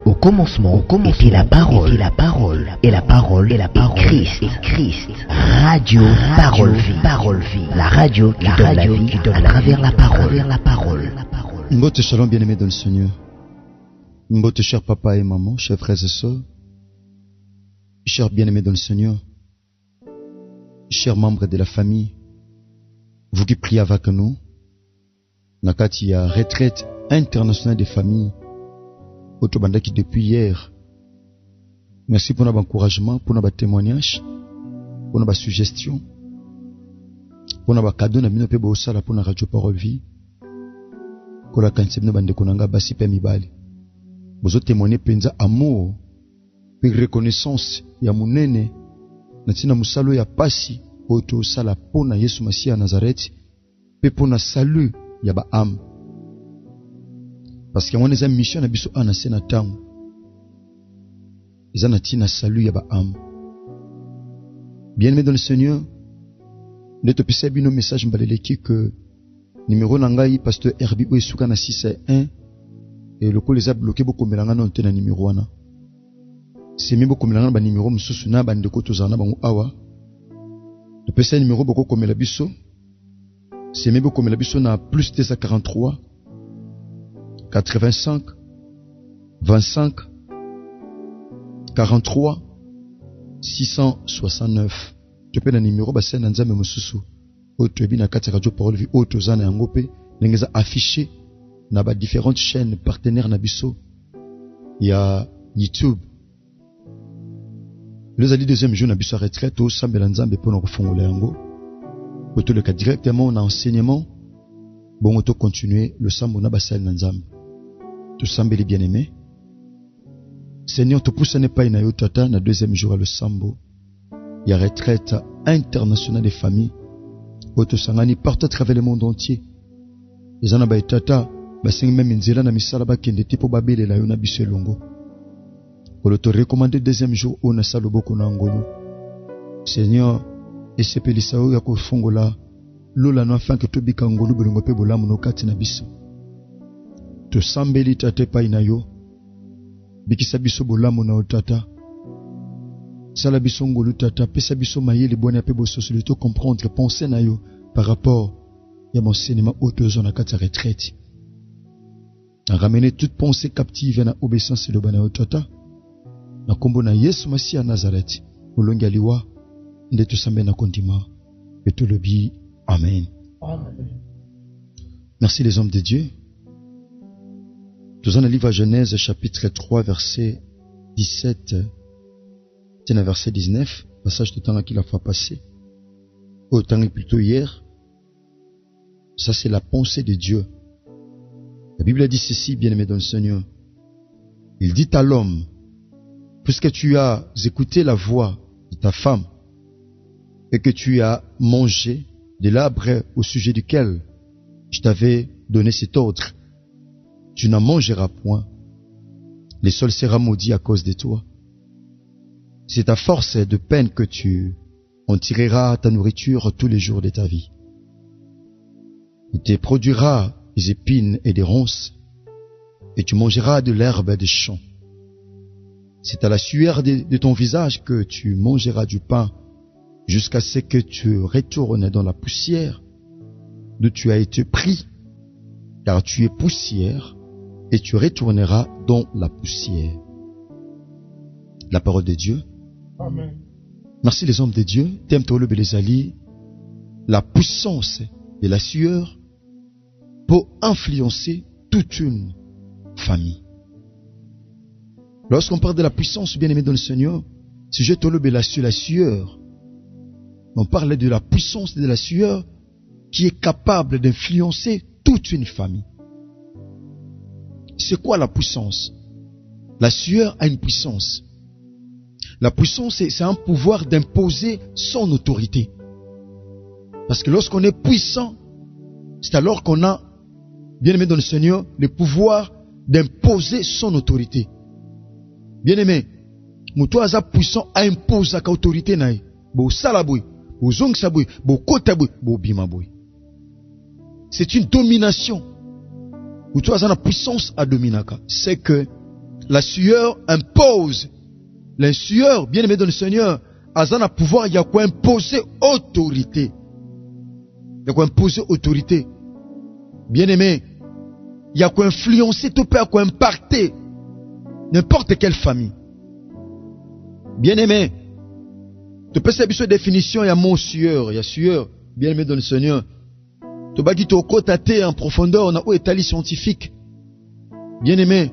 Au commencement était la parole, et la parole est Christ. Radio Parole Vie, la radio qui donne la vie à travers la parole. Mbote shalom bien-aimé dans le Seigneur. Mbote cher papa et maman, chers frères et sœurs, chers bien-aimés dans le Seigneur, chers membres de la famille, vous qui priez avec nous, nakati ya retraite internationale des familles, Otobandaki depuis hier. Merci pour notre encouragement, pour notre témoignage, pour notre suggestion, pour notre cadeau, pour notre radio Parole Vie. Pour la kanse bino bande konanga basi pe mibali. Bozo témoigner penza amour, pe reconnaissance ya munene na tina musalo ya pasi oto sala pona Yesu Masia Nazareth pe pona salut ya ba âme. Parce que mon eza mission na biso ana sena tango. Eza na tina salut ya ba âme. Bien-aimé dans le Seigneur, ne te pisse bino message mbaleleki que numéro nangai pasteur Herbi Oesuka na 661 et le col les a bloqué beaucoup melanga non tena numéro wana. C'est même beaucoup melanga ba numéro mususu na bande ko tozana bango awa. Le PC numéro beaucoup comme la biso. C'est même beaucoup la biso na plus 243 85 25 43 669. Tu peux na numéro ba sen nzambe mususu. Otobi na kati radio Parole Vie otozana yango pe ndengeza affiché na ba différentes chaînes partenaires na biso ya YouTube. Les ali deuxième jour na biso retraite au sambela nzambe pour na kofongola yango. Oto le cas directement na enseignement bon auto continuer le sambo na basal na nzambe. Tout sambeli bien-aimé. Seigneur te pousse ne pas ina yo tata na deuxième jour le sambo. Ya retraite internationale des familles. Otosangani partout à travers le monde entier. Les anaba etata basengi même nzela na misala ba kende tipo babele la yona biso longo. Pour te recommander deuxième jour on a saloboko na ngolo. Seigneur, esepelisa o ya kofungola lola no afin que tobika ngolo bolongo pe bolamu no kati na biso. To sambeli tate pa ina yo. Bikisa biso bolamu na otata. Sala biso ngolu tata pesa biso mayele bwana pe bososo le to comprendre penser na yo par rapport à mon enseignement autour na kata retraite. A ramener toute pensée captive na obéissance le bana tata. Na kombo na Yesu Masia Nazareth. Olonga liwa ndeto sambe na kondima. Et tout le bi. Amen. Amen. Merci les hommes de Dieu. Nous allons lire Genèse chapitre 3 verset 17. C'est le verset 19, passage de temps qu'il a fait passer. Autant que plutôt hier. Ça c'est la pensée de Dieu. La Bible a dit ceci, bien-aimé dans le Seigneur. Il dit à l'homme, puisque tu as écouté la voix de ta femme et que tu as mangé de l'arbre au sujet duquel je t'avais donné cet ordre, tu n'en mangeras point. Le sol sera maudit à cause de toi. C'est à force de peine que tu en tireras ta nourriture tous les jours de ta vie. Il te produira des épines et des ronces, et tu mangeras de l'herbe des champs. C'est à la sueur de ton visage que tu mangeras du pain, jusqu'à ce que tu retournes dans la poussière d'où tu as été pris, car tu es poussière, et tu retourneras dans la poussière. La parole de Dieu. Amen. Merci les hommes de Dieu. Thème Tolo Belezali. La puissance de la sueur pour influencer toute une famille. Lorsqu'on parle de la puissance, bien aimé dans le Seigneur, si je Tolo Belezali la sueur, on parle de la puissance de la sueur qui est capable d'influencer toute une famille. C'est quoi la puissance? La sueur a une puissance. La puissance, c'est un pouvoir d'imposer son autorité. Parce que lorsqu'on est puissant, c'est alors qu'on a, bien aimé dans le Seigneur, le pouvoir d'imposer son autorité. Bien aimé, Moutou aza puissant à imposer sa autorité naï. Bo salaboui, bo zong saboui, bo kotaboui, bo bimaboui. C'est une domination. Moutou aza na puissance à dominaka. C'est que La sueur impose. La sueur, bien aimé dans le Seigneur, Azan a pouvoir, il y a quoi imposer autorité. Il y a quoi imposer autorité. Bien aimé, il y a quoi influencer, tout peut, quoi impacter n'importe quelle famille. Bien aimé, tu peux savoir cette définition, il y a mon sueur, il y a sueur, bien aimé dans le Seigneur. Tu vas dire, tu côté en profondeur, on a où état scientifique. Bien aimé,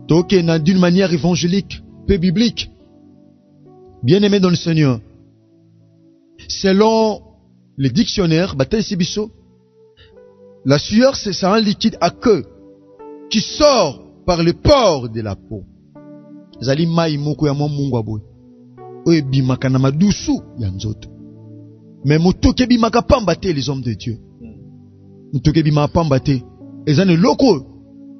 tu es d'une manière évangélique, peu biblique. Bien aimé dans le Seigneur. Selon les dictionnaires, la sueur, c'est un liquide aqueux qui sort par les pores de la peau. Zali mai moko ya mungu aboy. Oye bimaka na madusu ya nzoto. Mais motoke bimaka pambate les hommes de Dieu. Motoke bimaka pambate. Ezane loko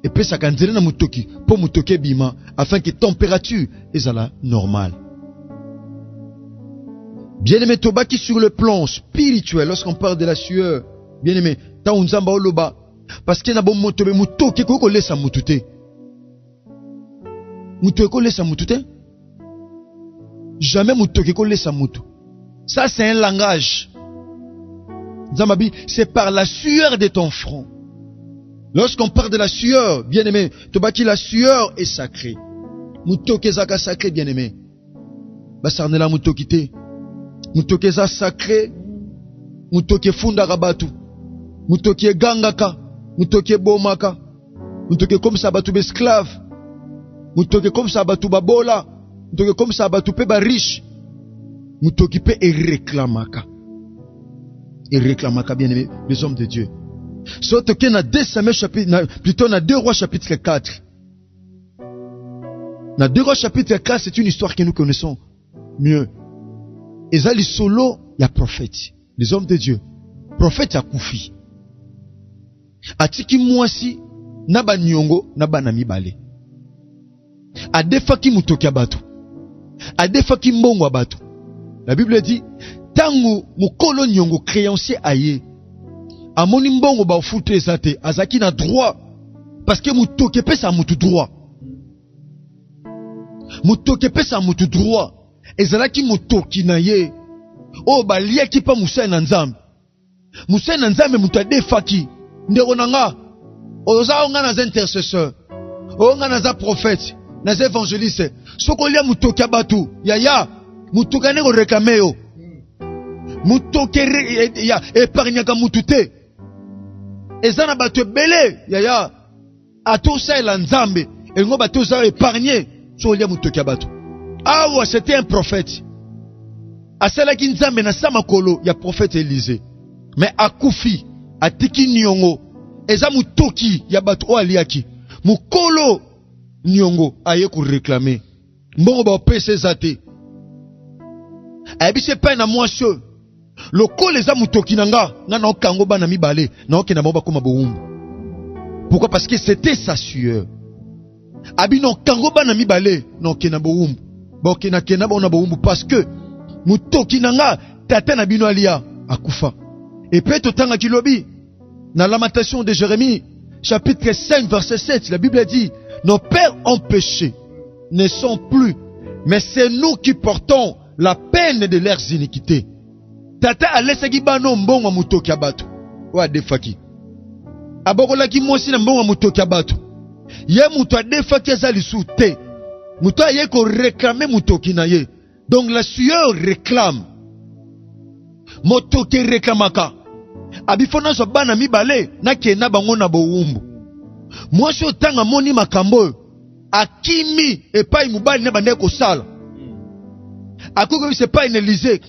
et puis ça kanzele na motoki pour motoke bima afin que température ezala normale. Bien-aimé Tobaki sur le plan spirituel, lorsqu'on parle de la sueur, bien-aimé, ta unzamba oloba, parce qu'il y a bon motobe motoke ko lesa mutute. Mutoke ko lesa mutute? Jamais mutoke ko lesa mutu. Ça c'est un langage. Zamabi, c'est par la sueur de ton front. Lorsqu'on parle de la sueur, bien-aimé, Tobaki, la sueur est sacrée. Mutoke zaka sacré, bien-aimé. Basarnela mutokite. Mutoke za sacré. Mutoke funda rabatu. Mutoke gangaka. Mutoke bomaka. Mutoke comme ça batu esclave. Mutoke comme ça batu babola. Mutoke comme ça batu pe ba riche. Mutoke pe et réclamaka. Et réclamaka, bien-aimé, les hommes de Dieu. Sauf que na 2 Samuel chapitre, plutôt na 2 Rois chapitre 4. Na 2 Rois chapitre 4, c'est une histoire que nous connaissons mieux. Ezali solo ya prophète, les hommes de Dieu. Prophète ya kufi. Atiki mwasi na ba nyongo na ba na mibale. Adefaki mutoki abatu. Adefaki mbongo abatu. La Bible dit tangu mukolo nyongo créancier aye. Amoni mbongo ba futre ezate azaki na droit parce que mutoki pesa mutu droit. Mutoki pesa mutu droit. Ezalaki mutoki na ye. O baliaki pa Musa na Nzambe. Musa na Nzambe mutu adefaki. Ndeko nanga. Oza onga na intercesseur. Onga na za prophète, na za évangéliste. Soko lia mutoki abatu. Yaya, mutoki ne ko réclamer yo. Mutoki ya épargnaka mutute. Ezana batu ebele yaya. Atosa la Nzambe. Elongo batu za épargner. Soko lia mutoki abatu. Ah ouais, c'était un prophète. Asalaki Nzambe na samakolo ya prophète Élisée. Mais akufi atiki nyongo eza mutoki ya bato o aliaki. Mukolo nyongo aye ko réclamer. Mbongo ba pese zate. Ayebise pa na mwasho. Lokolo eza mutoki nanga na okango bana mibale na okena mo bakoma boumbu. Pourquoi? Parce que c'était sa sueur. Abi no kango bana mibale na okena boumbu. Bokena kena bona boumbu parce que mutoki nanga tata na bino alia akufa. Et peut-être tanga kilobi dans Lamentation de Jérémie chapitre 5 verset 7, la Bible dit nos pères ont péché, ne sont plus, mais c'est nous qui portons la peine de leurs iniquités. Tata alesaki bano mbongo mutoki abatu wa defaki abokolaki mosi na mbongo mutoki abatu ye muto adefaki azali sute muto aye ko réclamer mutoki na ye. Donc la sueur réclame. Motoki réclamaka. Abifona so bana mibale na kena bango na boumbu. Mwasi otanga moni makambo akimi epai mubali na bande ko sala. Akoko se pas une Élysée.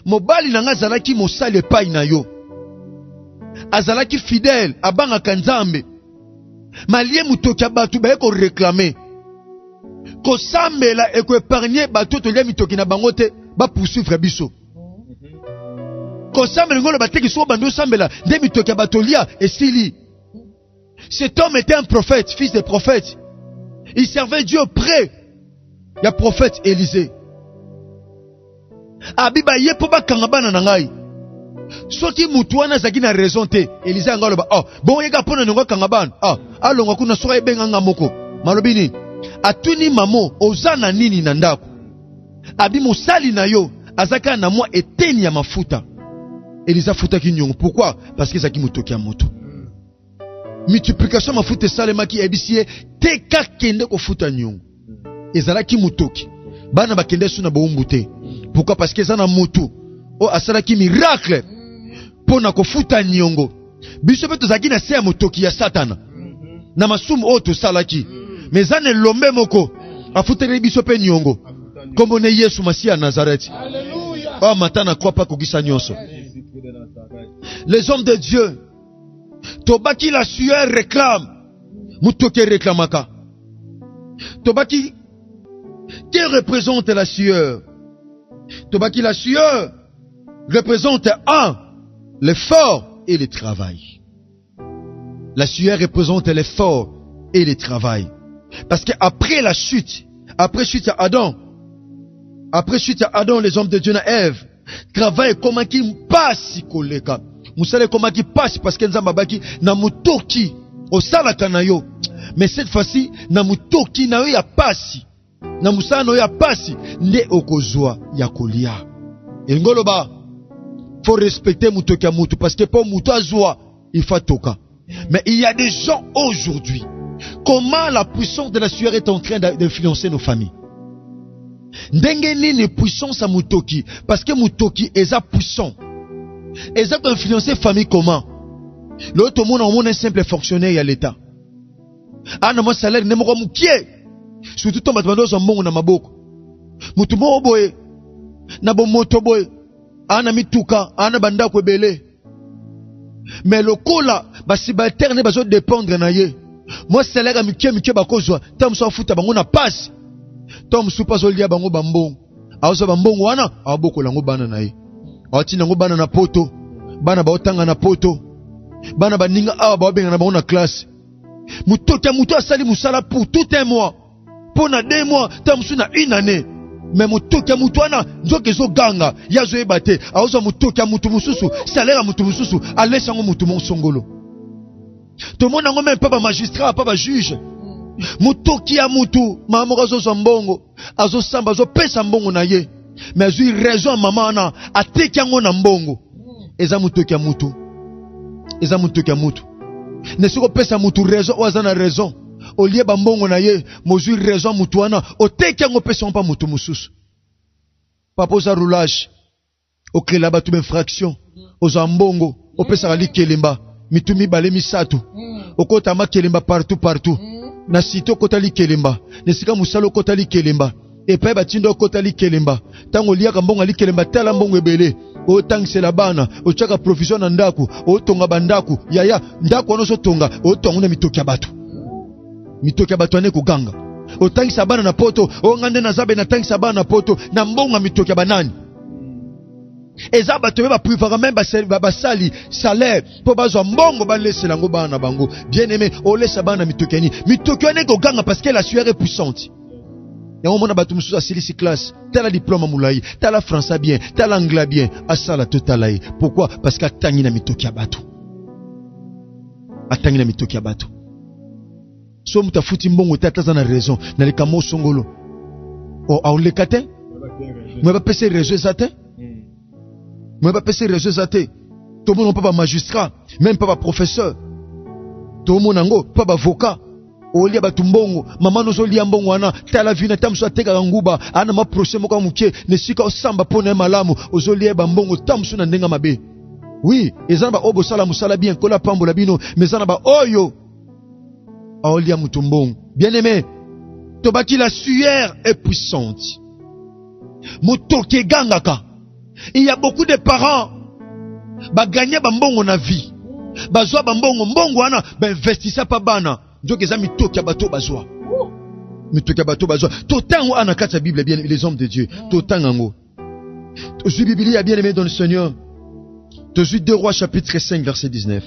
Mobali nanga zalaki mosali epai na yo. Azalaki fidèle abanga kanzambe. Malie mutoki abatu ba ko réclamer. Ko sambela e ko épargner bato to lia mitoki na bango te ba poursuivre biso. Ko sambela ngolo bateki so bando sambela de mitoki batolia et sili. Cet homme était un prophète, fils de prophète. Il servait Dieu près. Il y a prophète Élisée. Abiba ye po ba kangabana na ngai. Soki mutu wana zaki na raison te, Élisée ngalo ba bon yega pona ngo kangabana. Alonga kuna soka ebenga ngamoko. Malobini atuni mamo ozana nini na ndako abi mosali na yo azaka na mwa eteni ya mafuta eliza futa kinyongo. Pourquoi? Parce que zaki mutoki ya moto. Multiplication mafuta salemaki ebisie teka kende ko futa nyongo ezalaki mutoki bana bakende suna boumbu te. Pourquoi? Parce que zana moto o asalaki miracle pona ko futa nyongo. Biso pe tozaki na se ya motoki ya satana na masumu o to salaki mezane lombe moko afuteli biso pe nyongo kombo ne Yesu Masia Nazareth. Oh matana crois pas kokisa nyonso. Les hommes de Dieu tobaki la sueur réclame mutoke réclamaka tobaki qui représente la sueur. Tobaki la sueur représente l'effort et le travail. La sueur représente l'effort et le travail. Parce que après la chute, après chute à Adam, les hommes de Dieu na Ève, travail comment qui passe koleka. Musale comment qui passe parce que nzamba baki na mutoki osala kanayo. Mais cette fois-ci na mutoki na yo ya pasi. Na musala no ya pasi nde okozwa ya kolia. Engoloba faut respecter mutoki ya mutu parce que pour mutu azwa il faut toka. Mais il y a des gens aujourd'hui, comment la puissance de la sueur est en train d'influencer nos familles. Ndenge nini puissance à mutoki parce que mutoki est puissant. Eza peut influencer famille comment? L'autre monde on est simple fonctionnaire à l'état. Ana mo salaire ne mo mukie. Surtout to matando zo mbongo na maboko. Mutu mo boye na bo moto boye. Ana mituka, ana banda ko belé. Mais le kola basi balter ne bazo dépendre na ye. Moi salaire mukie bakozwa, tam so futa bango na passe. Tom supa zo lia bango bambongo. Azo bambongo wana aboko lango bana na ye. Ati nango bana na poto, bana baotanga na poto, bana baninga awa baobenga na bango na classe. Mutoki ya mutu asali musala pour tout un mois, pour na 2 mois, tamusu na 1 année. Mais mutoki ya mutu wana nzoke zo ganga, ya zo ebate, aozo mutoki ya mutu mususu, salaire ya mutu mususu, alesa ngo mutu monsongolo. Tout le monde nango même pas ba magistrat, pas ba juge. Mutoki ya mutu, mamoka zo zambongo, azo samba, azo pesa mbongo na ye. Mais j'ai raison maman na ateki yango na mbongo eza mutoki ya mutu ne siko pesa mutu raison oza na raison olie ba mbongo na ye mozui raison mutu wana oteki yango pesa mpa mutu mususu papa oza roulage okela batu infraction oza mbongo opesa li kelemba mitu mibale misatu okota makelemba partout na sito kota li kelemba nesika musalo kota li kelemba epai batindo kota li kelemba tango liaka mbongo li kelemba tala mbongo ebele o tangsela bana o chaka provision na ndaku o tonga bandaku yaya ndaku ono so tonga o tonga na mitoki ya bato ane kuganga o tangisa bana na poto o ngande na zabe na tangisa bana na poto na mbongo mitoki ya banani eza bato ba privera même basali salaire po bazwa mbongo balesela ngo bana bango bien aimé o lesa bana mitoki ane kuganga parce que la sueur est puissante. Yango mona batu mususu asilisi classe, tala diplôme mulai, tala français bien, tala anglais bien, asala totalaye. Pourquoi? Parce qu'atangi na mitoki ya batu. So mutafuti mbongo tataza na raison, na leka mo songolo. O auleka te? Mwe ba pese réseau zate? Tout le monde pas magistrat, même pas professeur. Tout le monde pas avocat. Olia batumbongo mama nozo lia mbongo wana tala vina tamso ateka nguba ana ma procès moko muke nesika osamba pona malamu ozolia ba mbongo tamso na ndenga mabe. Oui, ezana ba obo sala musala bien kola pambola bino mezana ba oyo aolia mutumbongo. Bien-aimé, tobaki la sueur est puissante. Mutoke gangaka. Il y a beaucoup de parents ba gagner ba mbongo na vie. Bazwa ba mbongo wana ba investissa pa bana. Donc ils ont mitoki ya bato bazwa. Totango anakata Bible bien les hommes de Dieu. Totango. Tozu Biblia bien aimé dans le Seigneur. Tozu 2 Rois chapitre 5 verset 19.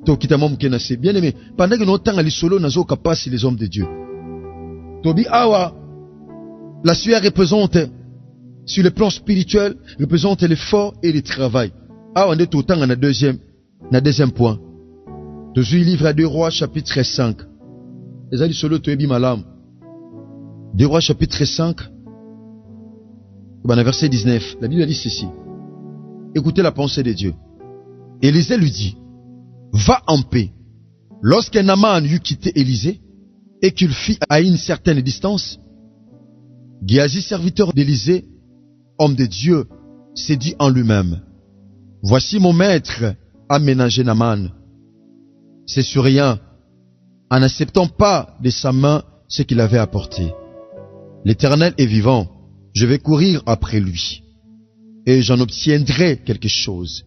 Tokita mom kenase bien aimé. Pendant que nous tanga li solo nazo kapasi les hommes de Dieu. Tobi awa la sueur représente sur le plan spirituel représente l'effort et le travail. Awa nde totanga na deuxième point. Tozu livre à 2 Rois chapitre 5. Ezali solo toyebi malam. 2 Rois chapitre 5, verset 19. La Bible dit ceci. Écoutez la pensée de Dieu. Élisée lui dit, va en paix. Lorsque Naaman eut quitté Élisée et qu'il fit à une certaine distance, Géasi, serviteur d'Élisée, homme de Dieu, s'est dit en lui-même, voici mon maître a ménagé Naaman. C'est sur rien, en n'acceptant pas de sa main ce qu'il avait apporté. L'Éternel est vivant, je vais courir après lui, et j'en obtiendrai quelque chose.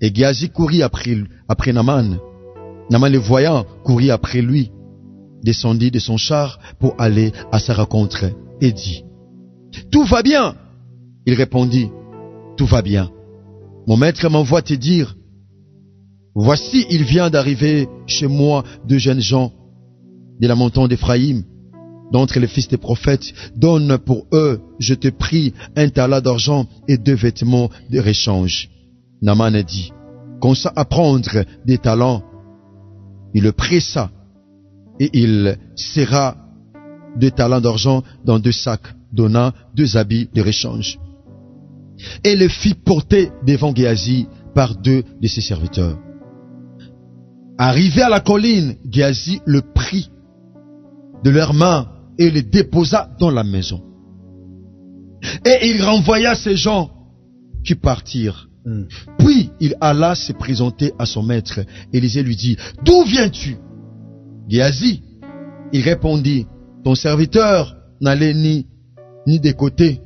Et Géasi courut après Naaman. Naaman le voyant courir après lui, descendit de son char pour aller à sa rencontre, et dit, tout va bien. Il répondit, tout va bien. Mon maître m'envoie te dire, voici il vient d'arriver chez moi 2 jeunes gens de la montagne d'Éphraïm, d'entre les fils des prophètes, donne pour eux, je te prie, 1 talent d'argent et 2 vêtements de réchange. Naaman a dit, consent à prendre des talents. Il le pressa et il serra 2 talents d'argent dans 2 sacs, donnant 2 habits de réchange. Et le fit porter devant Géasi par 2 de ses serviteurs. Arrivé à la colline, Géasi le prit de leurs mains et le déposa dans la maison. Et il renvoya ces gens qui partirent. Puis il alla se présenter à son maître. Élisée lui dit, d'où viens-tu? Géasi, il répondit, ton serviteur n'allait ni des côtés,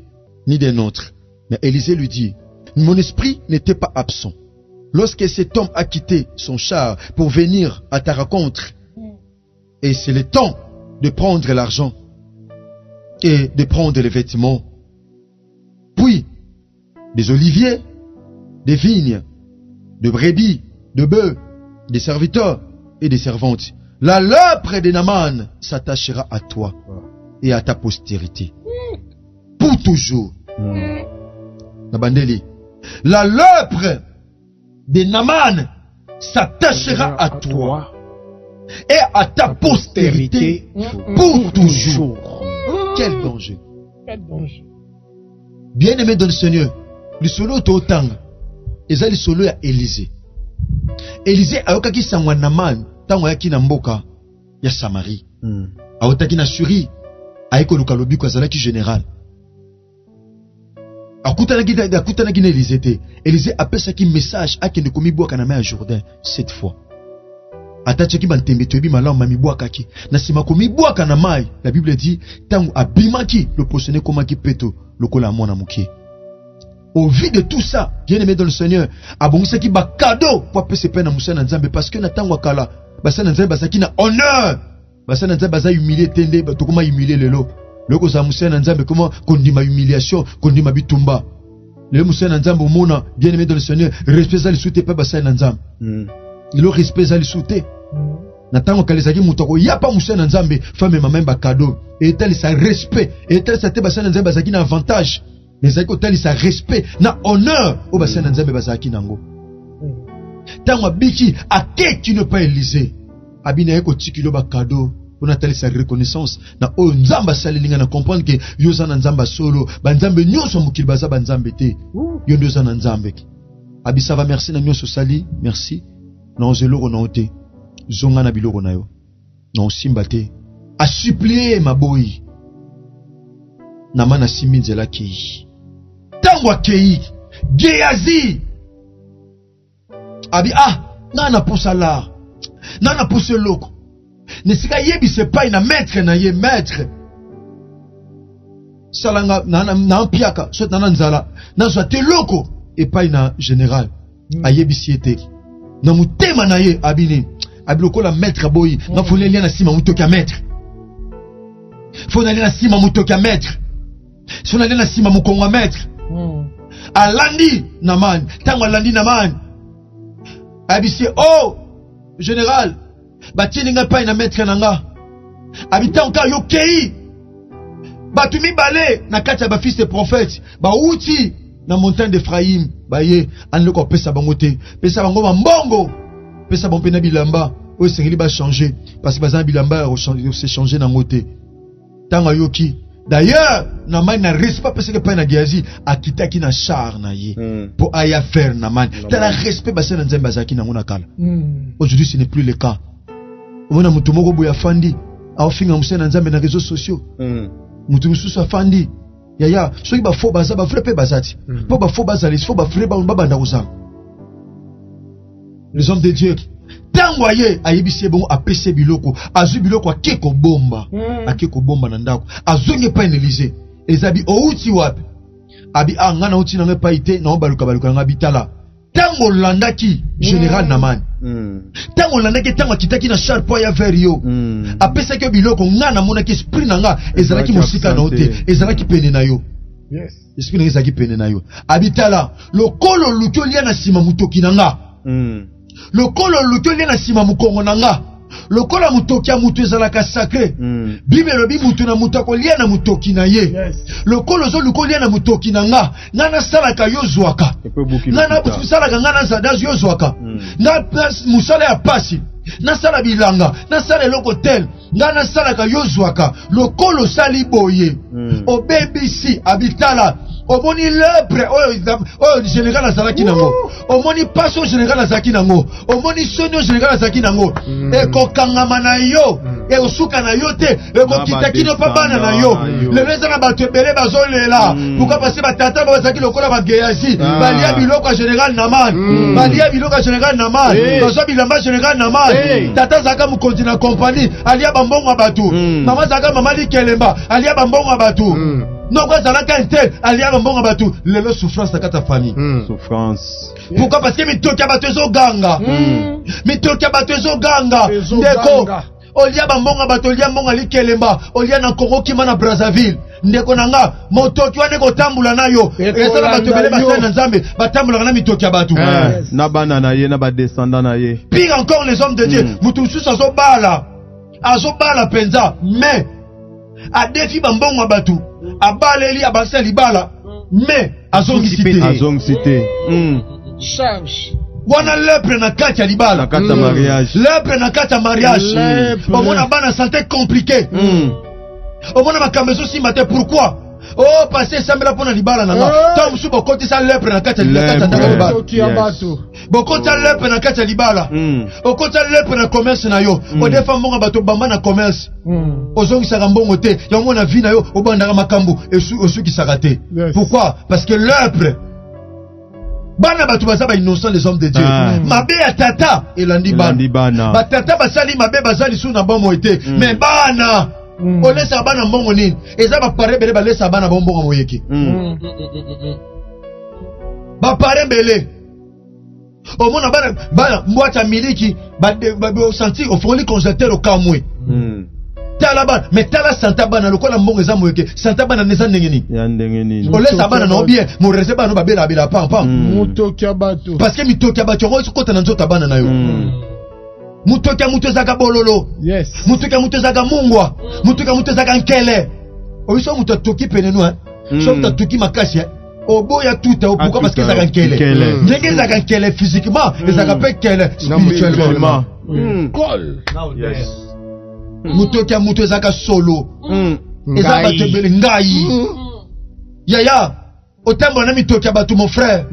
ni des nôtres. Mais Élisée lui dit, mon esprit n'était pas absent. Lorsque cet homme a quitté son char pour venir à ta rencontre, et c'est le temps de prendre l'argent et de prendre les vêtements, puis des oliviers, des vignes, de brebis, de bœufs, des serviteurs et des servantes. La lèpre de Naaman s'attachera à toi et à ta postérité pour toujours. Nabandeli, la lèpre de Naaman s'attachera à toi et à ta postérité pour toujours. Quel danger! Bien-aimé dans le Seigneur, le solo totang, et ça le solo à Élisée. Élisée a okaki sangwa Naaman, tango yaki na mboka ya Samarie. Aotaki na Syrie, aiko lukalobi kwa zalaki général. Akutanaki na Élisée te. Élisée apesaki message akende komibwaka na mai ya Jourdain 7 fois. Atachaki bantembe toyebi malamu mamibwakaki. Na sima komibwaka na mai, la Bible dit tango abimaki le posone komaki peto lokola mwana mukie. Au vu de tout ça, bien-aimé dans le Seigneur, abongisaki ba cadeau pour apesa pe na musana nzambe parce que na tango akala basana nzambe basaki na honneur. Basana nzambe baza humilier tende batokoma humilier lelo. Loko za musana nzambe comment kondima humiliation, kondima bitumba. Le musana nzambe mona, bien-aimé dans le Seigneur, respect za lisute pe basana nzambe. Le respect za lisute. Na tango kalezaki mutoko yapa musana nzambe femme mamemba cadeau. Et tel sa respect, et tel sa te basana nzambe basaki na avantage. Mais ça tel sa respect, na honneur au basana nzambe basaki nango. Tango biki ake qui ne pas Élisée. Abina eko tikilo ba cadeau. On a telle sa reconnaissance na o nzamba salilinga na comprendre que yoza na nzamba solo ba nzambe nyonso mukili baza ba nzambe te yo ndoza na nzambe abisa va merci na nyonso sali merci na ozelo na ote zonga na biloko na yo na osimba te a supplier maboyi na mana simi nzela ki tango akei Géasi abi nana posala nana poseloko nesika yebi se pa ina maître na ye maître salanga na piaka soit na nzala na soit teloko et pas ina général ayebi siete na mutema na ye abine abiloko la maître boyi na folelia na sima mutoki ya maître folelia na sima mutoki ya maître folelia na sima mukongo maître alandi na man tango alandi na man abisi général batini nga pa ina maître nanga habitant ka yokei batu mibale na kati ya ba fils de prophète ba uti na montagne d'Ephraïm baye anloko pesa bango te pesa bango mbongo pesa bango pena bilamba o sengeli ba changer parce que bazana bilamba o se changer na ngote tanga yoki D'ailleurs, Naman n'a respect parce que pas na Géasi a quitté qui na char na ye pour aya faire Naman. T'as la respect parce que Nzemba zaki na mona kala. Aujourd'hui, ce n'est plus le cas. On a mutumoko boya fandi, a ofinga musena Nzemba na réseaux sociaux. Mutumususu afandi. Yaya, soki ba faux baza ba frappé bazati. Po ba faux bazali, faux ba fré ba banda kozanga. Les hommes de Dieu. Tangoye ayebisi bon apese biloko azu biloko akeko bomba na ndako azonge pa Élysée ezabi outi wapi abi ngana outi na ngepa ite na baluka na bitala tango landaki général Naman tango landaki tango kitaki na sharpo ya verio apesa ke biloko ngana monaki esprit nanga ezalaki musika na ote ezalaki pene na yo esprit nanga ezalaki pene na yo abitala lokolo lukyo lia na sima mutoki nanga lokolo lutoli na sima mukongo nanga lokola mutoki ya mutu ezalaka sacré bible lobi mutu na mutu akolia na mutoki na ye lokolo zo lukolia na mutoki nanga ngana salaka yo zwaka ngana salaka ngana zadazo yo zwaka na musala ya pasi na sala bilanga na sala eloko tel ngana salaka yo zwaka lokolo sali boye obebisi abitala omoni lepre oyo général azalaki nango omoni passe au général azalaki nango omoni soni au général azalaki nango ekokangama na yo ekosuka na yo te ekokitaki no pa bana na yo lelo eza na bato ebele bazolela pourquoi parce batata bazalaki lokola bageyasi balia biloko ya général Naman balia biloko ya général Naman bazwa bilamba général Naman tata azalaka mokonzi na kompani alia bambongo ya bato mama azalaka mama likelemba alia bambongo ya bato non quoi ça n'a qu'un tel alia bambongo batu lelo souffrance na kata famille souffrance pourquoi parce que mitoki bato zo ganga mitoki bato zo ganga ndeko olia bambongo bato olia mbongo likelemba olia na Congo kima na Brazzaville ndeko nanga motoki wane ko tambula nayo esala bato bele basala na Nzambe batambula na mitoki bato na bana na ye na ba descendant na ye pire encore les hommes de Dieu mutu susu azo bala penza mais a défi bambongo batu abaleli abasali bala mais azongcité charge wana lepre na kati ya libala na kati ya mariage lepre na kati ya mariage omona bana santé compliqué omona makambo ezosimba te pourquoi oh passé sambela pona libala nanga tant musu bokoti sa lepre na kati ya libala bokoti sa lepre na kati ya libala okoti sa lepre na commerce na yo odefa mbongo bato bamba na commerce ozongisaka mbongo te yango na vie na yo obandaka makambo osukisaka te pourquoi parce que lepre bana bato baza ba innocent les hommes de Dieu mabe ya tata elandi bana batata basali mabe bazali su na bomo ete mais bana olesa bana mbongo nini eza bapare bele balesa bana bombongo moyeki bapare bele omona bana mbwata miliki senti ofongoli congélateur okamwe tala bana mais tala santa bana lokola mbongo eza moyeke santa bana neza ndenge nini olesa bana na obien morese bana babela pam mutoki bato parce que mitoki ya bato yango kota na nzota bana na yo mutoki ya mutu ezaka bololo mutoki ya mutu ezaka mungwa mutoki ya mutu ezaka nkele oyiso mutu atoki penenu so mutu atoki makasi oboya tuta pourquoi parce que ezaka nkele ndenge ezaka nkele physiquement ezaka pe nkele spirituellement mutoki ya mutu ezaka solo eza bato ebele ngai yaya otambola na mitoki ya bato mon frère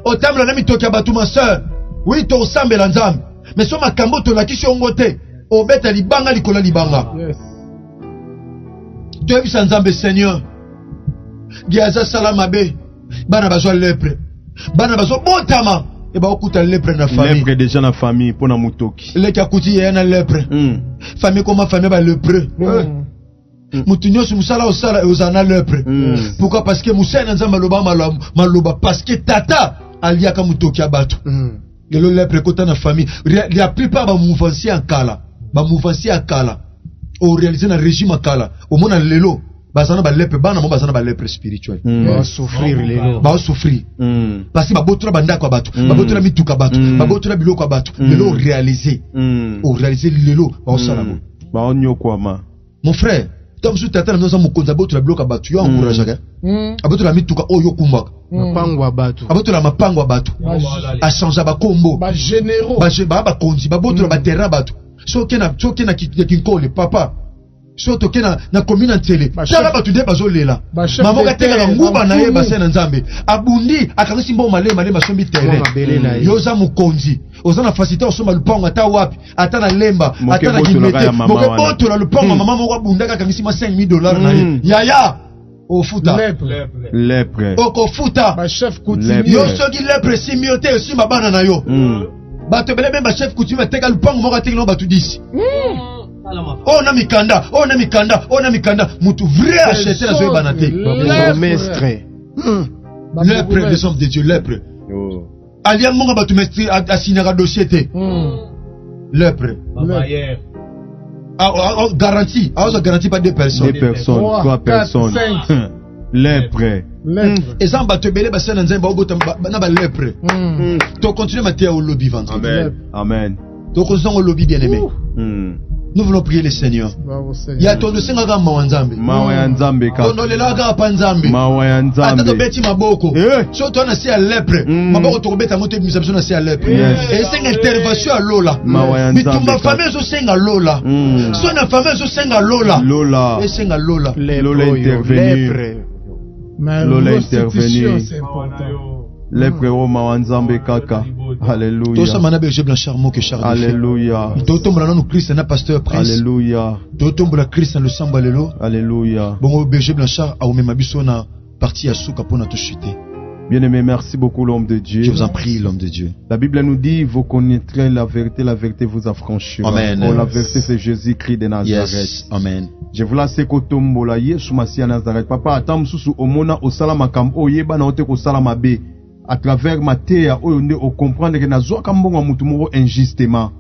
otambola na mitoki ya bato ma sœur oui tosambela Nzambe mais so makambo tolakisi yango te obeta libanga likola libanga toyebisa Nzambe Seigneur giaza sala mabe bana bazwa lepre bana bazwa botama okuta lepre na famille lepre déjà na famille pona mutoki leki akuti ya na lepre famille koma famille ba lepre mutu nyonso musala osala ozana lepre pourquoi parce que musana Nzambe maloba parce que tata aliaka mutoki ya bato lelo lepre kota na famille la plupart ba mouvansi en kala o réaliser na régime en kala au mona lelo bazana ba lepre bana mo bazana ba lepre spirituel ba souffrir lelo ba souffrir parce que ba botura banda kwa bato ba botura mituka bato ba botura biloko kwa bato lelo réaliser lelo ba osala mo ba onyo kwa ma mon frère tom su tata na nzoza mokonza botura biloko bato yo encourage ka abotura mituka oyo kumbaka mapango bato abotura mapango bato a changer ba kombo ba généraux ba konzi ba botura ba terrain bato soki na kinkole papa Soto kena na commune en télé. Tala ba tudé bazo lela. Maman ka teka na nguba na ye base na Nzambe. Abundi akangisi mbo male masombi terrain. Yoza mukonzi. Oza na facilité osoma lupango ata wapi, ata na lemba, ata na gimete. Moko boto na lupango maman moko abunda akangisi ma $5,000 na ye. Yaya ofuta. Lèpre. Oko futa. Ba chef coutumier. Yo soki lèpre simiote aussi mabana na yo. Bato bele même ba chef coutumier teka lupango moko teka no batu 10. Oh na mikanda, oh na mikanda, oh na mikanda. Mutu vrai acheter na zo banate. Mestre. Lèpre des hommes de Dieu, lèpre. Alia monga batu mestre asinera dossier te. Lèpre. Garantie. Ah, garantie pas 2 personnes. 2 personnes, 3 personnes. Lèpre. Et ça bato belé ba sena nzemba obota na ba lèpre. To continuer mater au lobby vendre. Amen. Amen. To continuer au lobby bien aimé. Nous voulons prier le Seigneur. Il y a ton senga ga mawanzambe. Mawanzambe ka. Tono le laga panzambe. Mawanzambe. Ata to beti maboko. So to na si à lèpre. Maboko to beta moto misabso na si à lèpre. Et c'est une intervention à Lola. Bitumba famille so senga Lola. So na famille so senga Lola. Lola. Et senga Lola. Lola intervenir. Lola intervenir. C'est important. Lèpre o mawanzambe kaka. Alléluia. Tout ça mana berger blanchard mo que charge. Alléluia. Totombola non Christ na pasteur prince. Alléluia. Totombola Christ na le samba lelo. Alléluia. Bon berger blanchard a omema biso na partie ya suka pona to chuter. Bien-aimé, merci beaucoup l'homme de Dieu. Je vous en prie l'homme de Dieu. La Bible nous dit, vous connaîtrez la vérité vous affranchira. Amen. Oh, la vérité c'est Jésus-Christ de Nazareth. Yes. Amen. Je vous laisse kotombola Yesu Masia Nazareth. Papa atam susu omona osala makambo oyeba na ote ko sala mabe. À travers ma terre, on comprendre que nazo kambonga mutu moko injustement.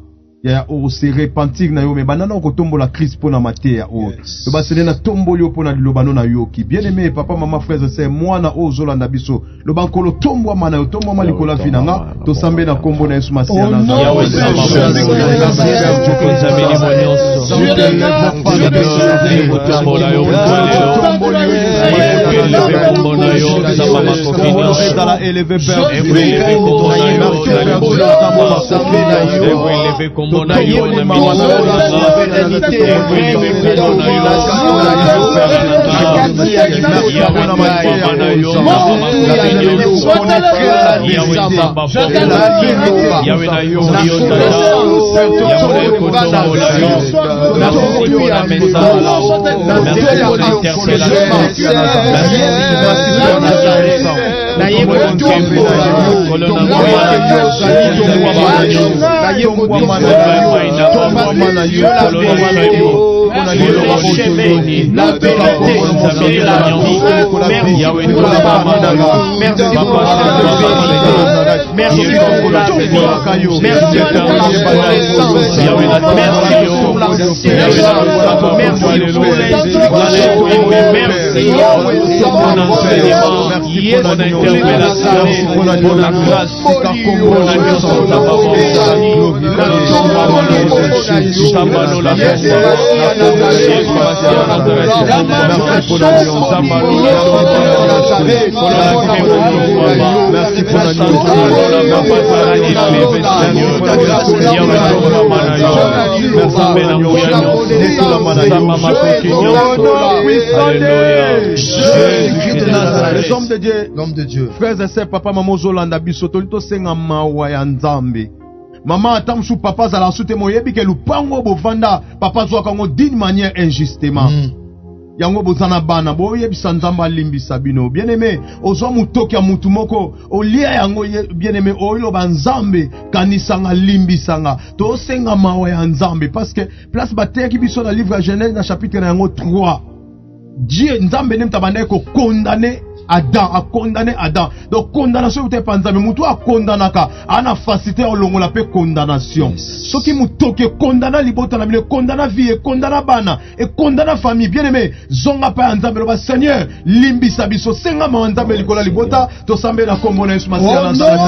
Ya o se repentir na yo me banana ko tombola Christ pona ma terre o. To ba sene na tomboli yo pona lobano na yoki. Bien-aimé papa maman frères et sœurs, moi na o zolanda biso. Lo bankolo tombwa mana yo tombwa malikola finanga to sambe na kombo na Yesu Masia na l'homme de Dieu. Frères et sœurs, papa maman zolanda bisoto lito senga mawa ya Nzambe. Maman atamsu papa zala sute moyebi ke lupango bovanda papa zwa kango d'une manière injustement. Yango bozana bana boyebisa Nzambe alimbisa bino. Bien-aimé, ozwa mutoki ya mutu moko olia yango bien-aimé oilo ba Nzambe kanisanga limbisanga. To senga mawa ya Nzambe parce que place bateki biso na livre Genèse na chapitre na yango 3. Dieu Nzambe nem tabanda ko condamner Adam a condamné Adam. Donc condamnation était pas Nzambe mutu a condamnaka ana facilité olongola pe condamnation. Ce qui mutoke condamna libota na bile condamna vie condamna bana et condamna famille. Bien-aimé, zonga pa Nzambe lo ba Seigneur limbisa biso senga ma Nzambe likola libota to sambe na kombo na Yesu Masia na Nzambe.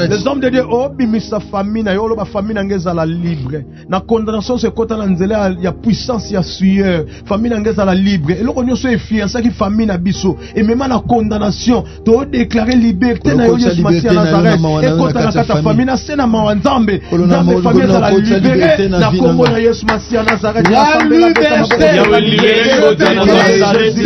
Les hommes de Dieu, oh, bimisa famille na yolo ba famille nangeza la libre. Na condamnation se kota na nzela ya puissance ya sueur. Famille nangeza la libre. Et loko nyoso e fier ça qui famille na biso. Et même na condamnation, to déclarer liberté na yolo Yesu Masia Nazareth. Et kota na kata famille na sena mawanzambe. Nzambe famille za la libéré. Na kombo na Yesu Masia Nazareth. La liberté. Ya liberté na Nazareth.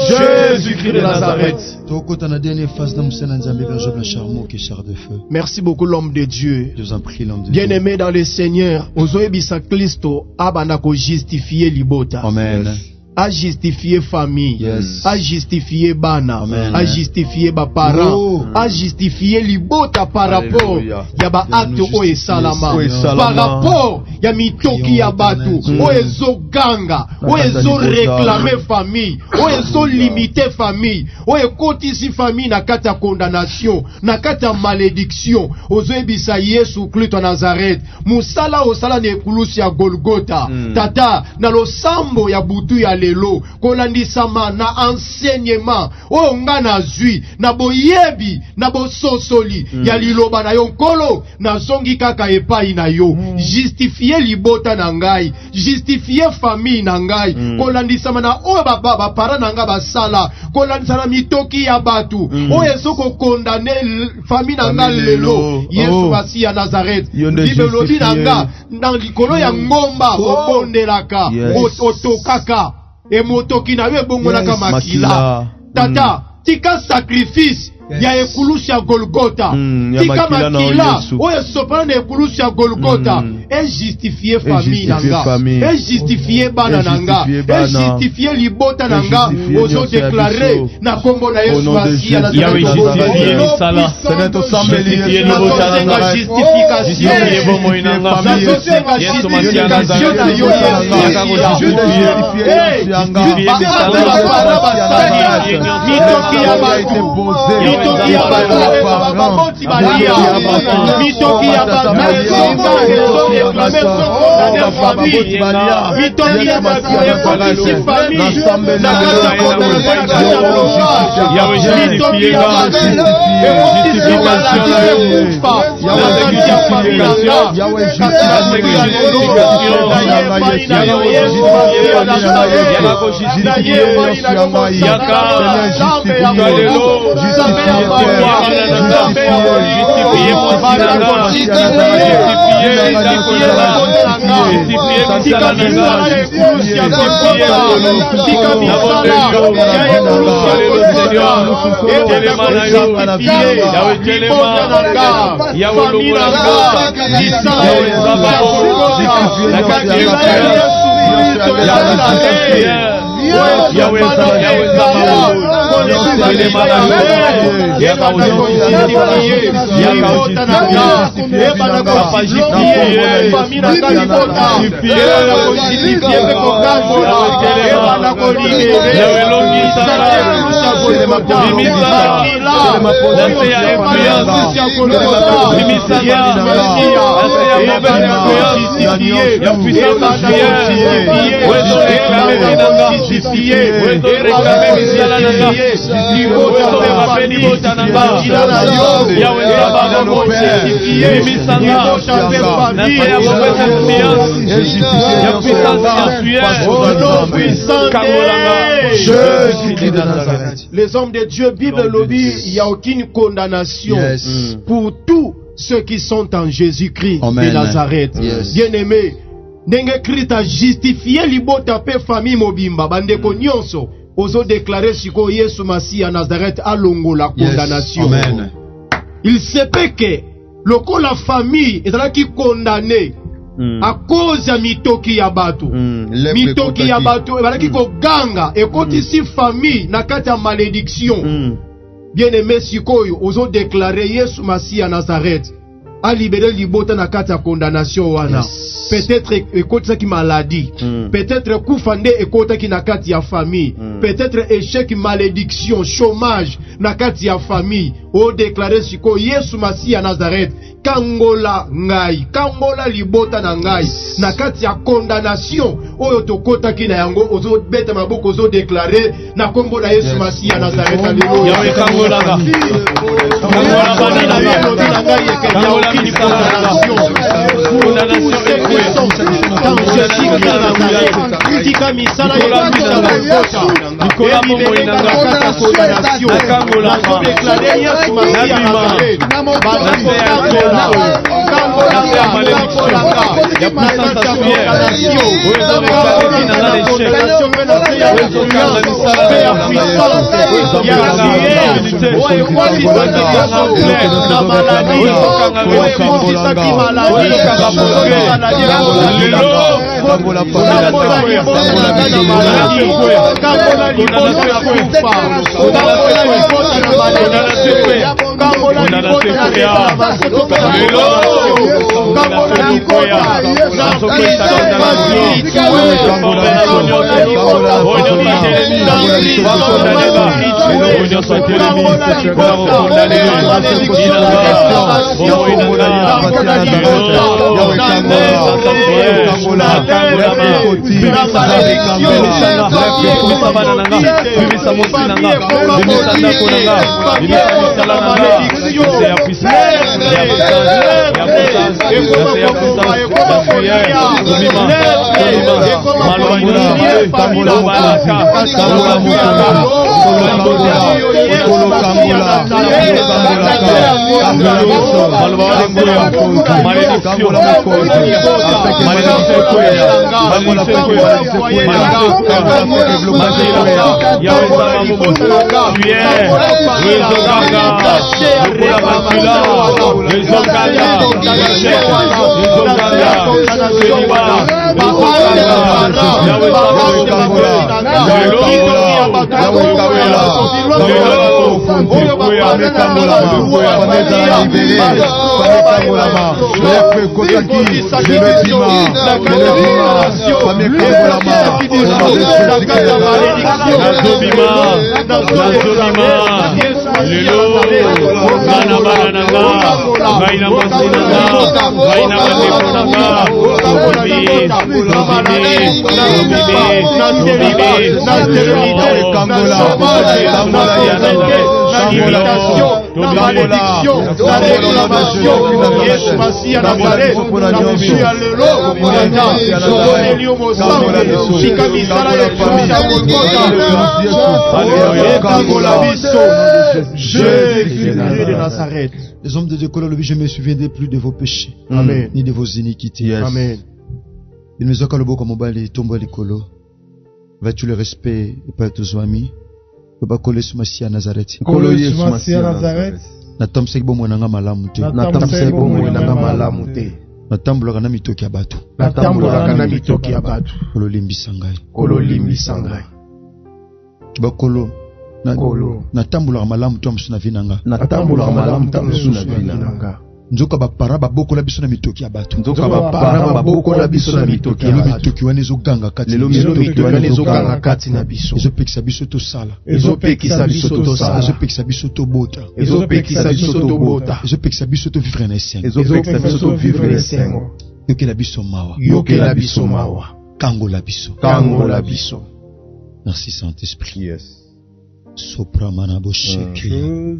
Jésus-Christ de Nazareth. Merci beaucoup l'homme de Dieu. Je vous en prie, l'homme de Bien Dieu. aimé dans le Seigneur, ozoebisa Kristo abanako justifier libota. Amen. A justifier famille, Yes. a justifier bana, Amen. a justifier ba parents, Oh. a justifier libota par rapport Alléluia. ya ba acte o esalama, O esalama. par rapport ya mitoki ya batu, o ezo ganga, o ezo réclamer famille, o ezo limiter famille, o ekotisi famille na kata condamnation, na kata malédiction, ozo ebisa Yesu Kristo Nazareth, musala osala ne ekulusi ya Golgotha, tata na losambo ya butu ya lelo kolandisama na enseignement oyo nga nazwi na boyebi na bososoli ya liloba na yo nkolo nazongi kaka epai na yo justifie libota na ngai, justifie famille na ngai, kolandisama na oyo bapara na nga basala, kolandisama na mitoki ya batu oyo ezoko kondane famille na nga lelo. Yesu Masia Nazareth bibelobi na nga na likolo ya ngomba obondelaka otokaka emotoki na yo ebongolaka makila. Tata tika sacrifice ya ekulusu ya Golgotha. Tika makila oyo sopana na ekulusu ya Golgotha et justifier famille nanga, et justifier bana nanga, et justifier libota nanga, ozo déclarer na kombo na Yesu Masia na justifier misala, justifier libota nanga, justification Yesu Masia na les hommes de Dieu, Bible lobby, il n'y a aucune condamnation pour tous ceux qui sont en Jésus-Christ de Nazareth. Bien-aimé, Nenge Christ a justifié libota pe famille mobimba bandeko nyonso ozo déclarer siko Yesu Masia Nazareth alongo la condamnation. Il se peut que loko la famille est qui condamné à cause ya mitoki ya bato. Mitoki ya bato balaki ko ganga et quand ici famille na kati ya malédiction. Bien-aimé sikoyo ozo déclarer Yesu Masia Nazareth a libéré libota na kati ya condamnation wana. Peut-être écoute qui maladie, peut-être koufande écoute qui na kati ya famille, peut-être échec, malédiction, chômage na kati ya famille. O déclarer siko Yesu Masia Nazareth kangola ngai, kangola libota na ngai na kati ya condamnation oyo tokota ki na yango ozo beta maboko ozo déclarer na kombo na Yesu Masia Nazareth. Alléluia. Yawe kangola ga kangola bana na ngai yeke ya okini condamnation quand je suis dans Nazareth tika misala ya kota nikola momo inanga kata condamnation kangola déclarer Yesu Masia Nazareth Les hommes de Dieu, je ne me souviendrai plus de vos péchés, ni de vos iniquités. Amen. Il me dit que le beau comme Obali tombe à l'écolo. Vas-tu le respect et pas tous amis? Tu vas coller sur Massia Nazareth. Natamsek bo mwenanga malamu te. Natamsek bo mwenanga malamu te. Natambulaka na mitoki ya bato. Natambulaka na mitoki ya bato. Kololimbisa ngai. Kololimbisa ngai. Bakolo. Natambulaka malamu to amsuna vinanga. Natambulaka malamu to amsuna vinanga. Nzoka bapara babokola biso na mitoki ya bato. Nzoka bapara babokola biso na mitoki ya bato. Mitoki wana ezoganga kati. Lelo mitoki wana ezoganga kati na biso. Ezopekisa biso tosala. Ezopekisa biso tosala. Ezopekisa biso tobota. Ezopekisa biso tobota. Ezopekisa biso to vivre na esengo. Ezopekisa biso to vivre na esengo. Yokela biso mawa. Yokela biso mawa. Kangola biso. Kangola biso. Merci Saint-Esprit. Yes. Sopra manabosheke.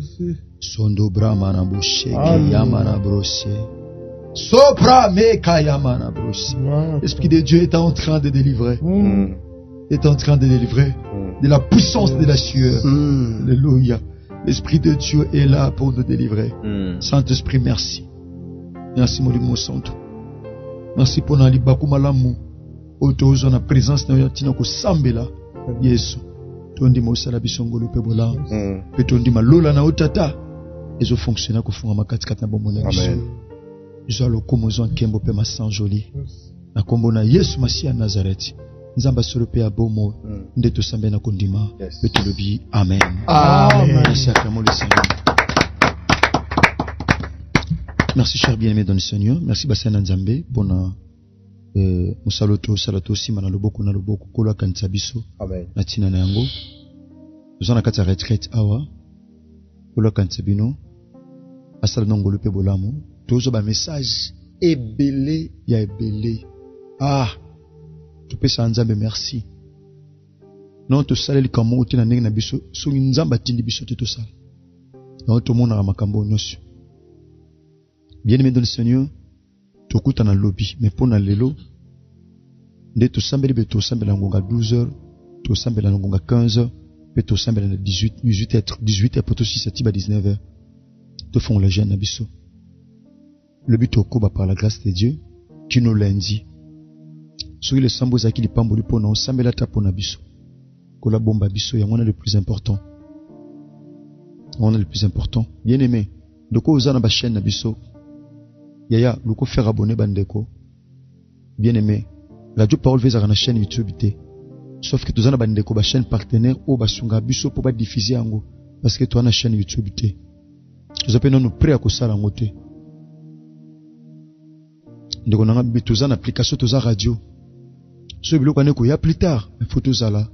Sondo brahmana bosheke yamana brosé. Sopra meka yamana brosé. L'Esprit de Dieu est en train de délivrer. Est en train de délivrer de la puissance de la sueur. Alléluia. L'Esprit de Dieu est là pour nous délivrer. Saint-Esprit, merci. Merci mon Santo. Merci pour nali bakumalamu. Otozo na présence na yotina ko sambela. Yesu. Tondi mosala bisongolo pe bola. Pe tondi malola na otata. Ezo fonctionner ko funga makati kata na bomona biso. Amen. Zo lo komozo nkembo pe masan joli. Na kombo na Yesu Masia Nazareth. Nzamba solo pe abomo nde to sambe na kondima. Pe tolobi amen. Amen. Merci acclamons le Seigneur. Merci cher bien-aimé dans le Seigneur. Merci Basana Nzambe pour na musaloto salato sima na loboko kola kanisa biso. Amen. Na tina na yango. Nous en kata retraite awa. Kola kanisa bino. Asala nongolo pe bolamu. Tozo ba message ebele ya ebele. Ah. Tu peux sa Nzambe merci. Non to saleli kamo tina ndenge na biso so Nzamba tindi biso te to sala. Non to mona makambo nyonso. Bien-aimé dans le Seigneur, tokuta na lobby, mais pour na lelo, nde to sambeli be to sambela ngonga 12h, to sambela ngonga 15h, pe to sambela na 18h pour to 6 à 19h. To font le jeûne na biso. Le but okoba par la grâce de Dieu, qui nous lundi. Sur le sambo zaki li pamboli pona sambela ta pona biso. Ko la bomba biso ya ngona le plus important. On est le plus important. Bien-aimé, doko uzana ba chaîne na biso. Yaya, loko faire abonner bandeko. Bien-aimé, Radio Parole veza na chaîne YouTube té. Sauf que tozana bandeko ba chaîne partenaire o basunga biso pour ba diffuser yango parce que toi na chaîne YouTube té. Tozape non prêt à kosala yango té. Ndeko nanga bi tozana application toza radio. So biloko ne ko ya plus tard, mais faut tozala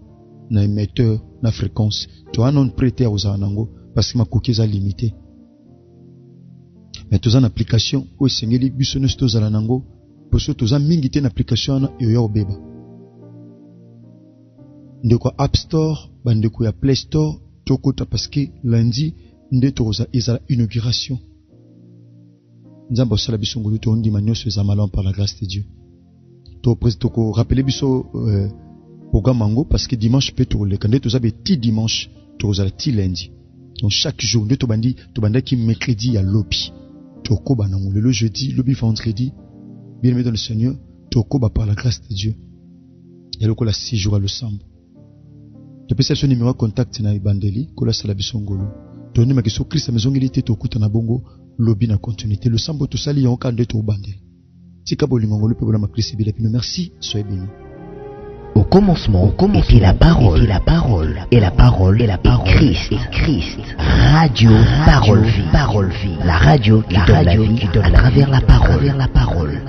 na émetteur na fréquence. Toi non prêté aux anango parce que ma cookie est limitée. Mais tous en application où sengeli biso ne sto zala nango pour so tous en mingité en application na yo beba ndeko App Store bandeko ya Play Store tokota parce que lundi ndeto oza ezala inauguration. Nzambo sala biso ngolu to ndima nyonso ezamala par la grâce de Dieu. To ko rappeler biso programme mango parce que dimanche peut to le kandeto za beti dimanche to za ti lundi. Donc chaque jour ndeto bandi to bandaki mercredi à lobby. To ko banango le jeudi, lobby vendredi. Bien-aimé dans le Seigneur, to ko ba par la grâce de Dieu. Et le ko la 6 jours à le sambo. Depuis ce numéro contact na ibandeli ko la sala biso ngolu. To ni makiso Christ maison ngilité to kuta na bongo lobby na continuité le sambo to sali yon kande to bandeli. Tika bolingo le peuple na Christ bila pino merci soyez bénis. Au commencement était la parole, et la parole, et la parole, et la parole, Christ, radio, parole vie, la radio qui donne la vie à travers la parole.